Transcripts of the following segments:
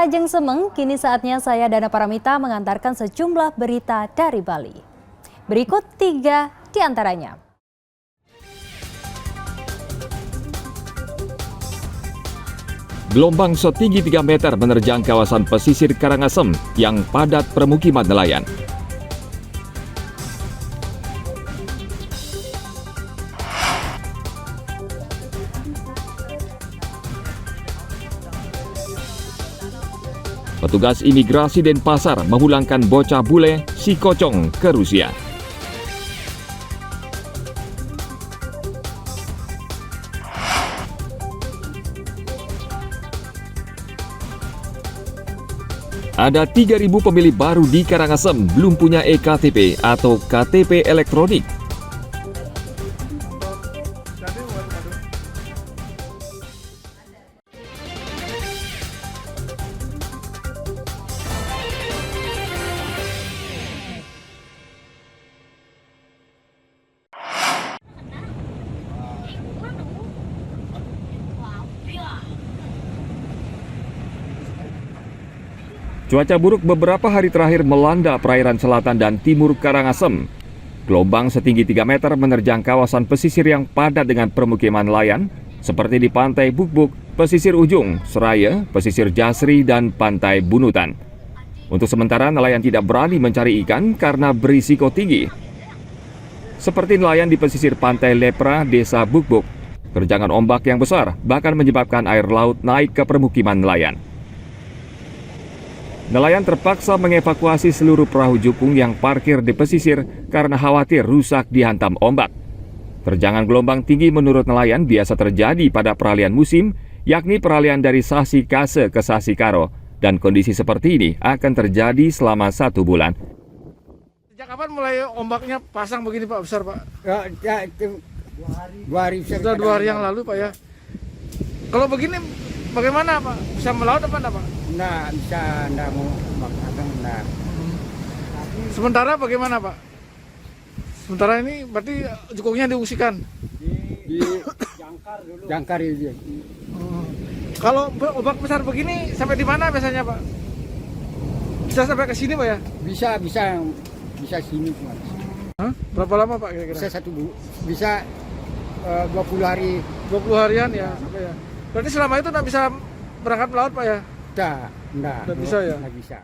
Ajeng Semeng, kini saatnya saya Dana Paramita mengantarkan sejumlah berita dari Bali. Berikut 3 di antaranya. Gelombang setinggi 3 meter menerjang kawasan pesisir Karangasem yang padat permukiman nelayan. Petugas imigrasi Denpasar memulangkan bocah bule si Kocong ke Rusia. Ada 3.000 pemilih baru di Karangasem belum punya EKTP atau KTP elektronik. Cuaca buruk beberapa hari terakhir melanda perairan selatan dan timur Karangasem. Gelombang setinggi 3 meter menerjang kawasan pesisir yang padat dengan permukiman nelayan, seperti di Pantai Bukbuk, Pesisir Ujung, Seraya, Pesisir Jasri, dan Pantai Bunutan. Untuk sementara, nelayan tidak berani mencari ikan karena berisiko tinggi. Seperti nelayan di pesisir Pantai Lepra, Desa Bukbuk, terjangan ombak yang besar bahkan menyebabkan air laut naik ke permukiman nelayan. Nelayan terpaksa mengevakuasi seluruh perahu jukung yang parkir di pesisir karena khawatir rusak dihantam ombak. Terjangan gelombang tinggi menurut nelayan biasa terjadi pada peralihan musim, yakni peralihan dari Sasi Kase ke Sasi Karo, dan kondisi seperti ini akan terjadi selama 1 bulan. Sejak kapan mulai ombaknya pasang begini Pak, besar Pak? Ya itu 2 hari. Sudah 2 hari yang lalu Pak ya. Kalau begini bagaimana Pak? Bisa melaut apa enggak Pak? Nah, bisa enggak mau makan enggak. Sementara bagaimana Pak? Sementara ini berarti jukungnya diungsikan? Di jangkar itu. Kalau ombak besar begini sampai di mana biasanya Pak? Bisa sampai ke sini Pak ya? Bisa sini cuma. Hah? Berapa lama Pak kira-kira? Bisa 20 hari. 20 harian ya sampai ya. Berarti selama itu enggak bisa berangkat melaut Pak ya? Enggak bisa ya? Enggak bisa.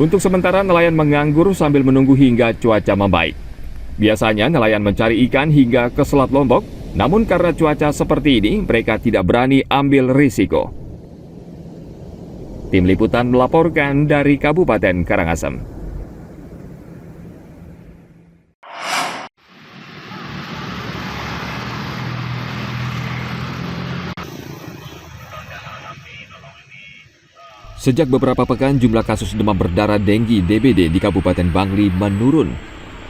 Untuk sementara nelayan menganggur sambil menunggu hingga cuaca membaik. Biasanya nelayan mencari ikan hingga ke Selat Lombok, namun karena cuaca seperti ini mereka tidak berani ambil risiko. Tim Liputan melaporkan dari Kabupaten Karangasem. Sejak beberapa pekan, jumlah kasus demam berdarah denggi DBD di Kabupaten Bangli menurun.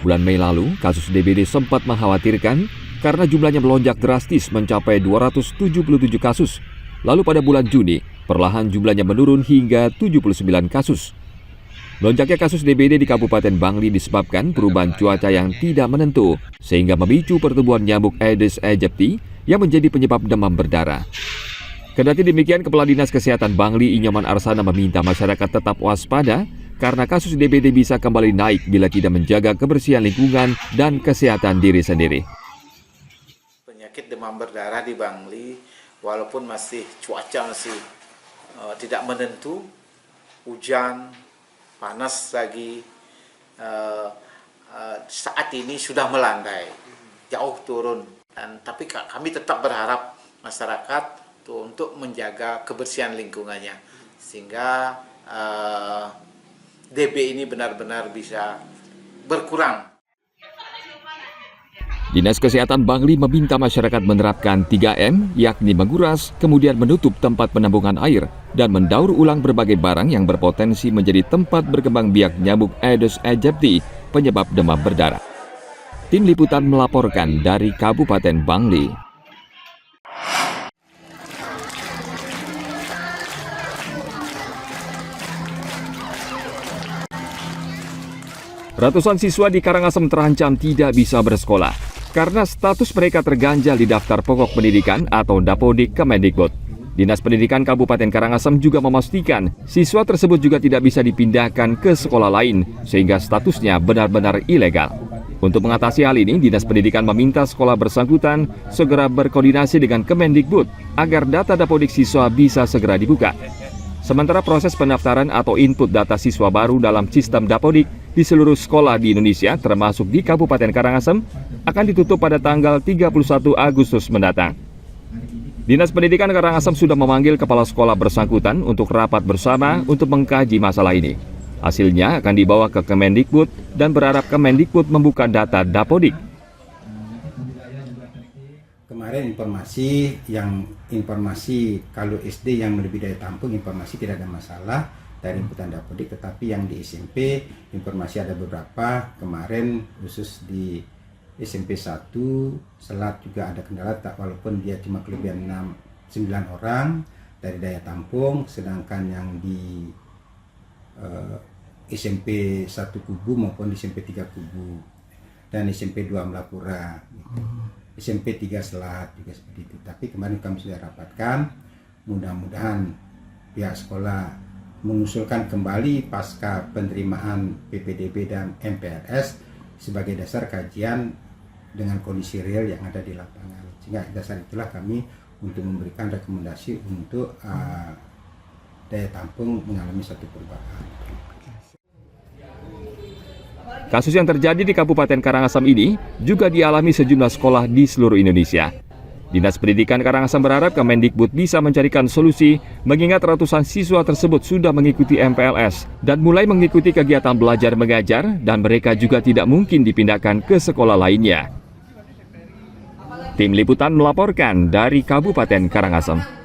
Bulan Mei lalu, kasus DBD sempat mengkhawatirkan karena jumlahnya melonjak drastis mencapai 277 kasus. Lalu pada bulan Juni, perlahan jumlahnya menurun hingga 79 kasus. Melonjaknya kasus DBD di Kabupaten Bangli disebabkan perubahan cuaca yang tidak menentu, sehingga memicu pertumbuhan nyamuk Aedes aegypti yang menjadi penyebab demam berdarah. Kendati demikian, Kepala Dinas Kesehatan Bangli Inyoman Arsana meminta masyarakat tetap waspada karena kasus DBD bisa kembali naik bila tidak menjaga kebersihan lingkungan dan kesehatan diri sendiri. Penyakit demam berdarah di Bangli, walaupun cuaca masih tidak menentu, hujan, panas lagi, saat ini sudah melandai, jauh turun. Tapi kami tetap berharap masyarakat untuk menjaga kebersihan lingkungannya sehingga DB ini benar-benar bisa berkurang. Dinas Kesehatan Bangli meminta masyarakat menerapkan 3M, yakni menguras, kemudian menutup tempat penampungan air, dan mendaur ulang berbagai barang yang berpotensi menjadi tempat berkembang biak nyamuk Aedes aegypti, penyebab demam berdarah. Tim Liputan melaporkan dari Kabupaten Bangli. Ratusan siswa di Karangasem terancam tidak bisa bersekolah karena status mereka terganjal di daftar pokok pendidikan atau Dapodik Kemendikbud. Dinas Pendidikan Kabupaten Karangasem juga memastikan siswa tersebut juga tidak bisa dipindahkan ke sekolah lain sehingga statusnya benar-benar ilegal. Untuk mengatasi hal ini, Dinas Pendidikan meminta sekolah bersangkutan segera berkoordinasi dengan Kemendikbud agar data dapodik siswa bisa segera dibuka. Sementara proses pendaftaran atau input data siswa baru dalam sistem dapodik di seluruh sekolah di Indonesia termasuk di Kabupaten Karangasem akan ditutup pada tanggal 31 Agustus mendatang. Dinas Pendidikan Karangasem sudah memanggil kepala sekolah bersangkutan untuk rapat bersama untuk mengkaji masalah ini. Hasilnya akan dibawa ke Kemendikbud dan berharap Kemendikbud membuka data dapodik. Kemarin informasi kalau SD yang lebih daya tampung informasi tidak ada masalah dari inputan dapodik, tetapi yang di SMP informasi ada beberapa. Kemarin khusus di SMP 1 Selat juga ada kendala, walaupun dia cuma kelebihan 9 orang dari daya tampung, sedangkan yang di SMP 1 Kubu maupun di SMP 3 Kubu dan SMP 2 Melapura gitu. SMP 3 Selat juga seperti itu. Tapi kemarin kami sudah rapatkan, mudah-mudahan pihak sekolah mengusulkan kembali pasca penerimaan PPDB dan MPLS sebagai dasar kajian dengan kondisi real yang ada di lapangan. Sehingga dasar itulah kami untuk memberikan rekomendasi untuk daya tampung mengalami satu perubahan. Kasus yang terjadi di Kabupaten Karangasem ini juga dialami sejumlah sekolah di seluruh Indonesia. Dinas Pendidikan Karangasem berharap Kemendikbud bisa mencarikan solusi mengingat ratusan siswa tersebut sudah mengikuti MPLS dan mulai mengikuti kegiatan belajar mengajar dan mereka juga tidak mungkin dipindahkan ke sekolah lainnya. Tim Liputan melaporkan dari Kabupaten Karangasem.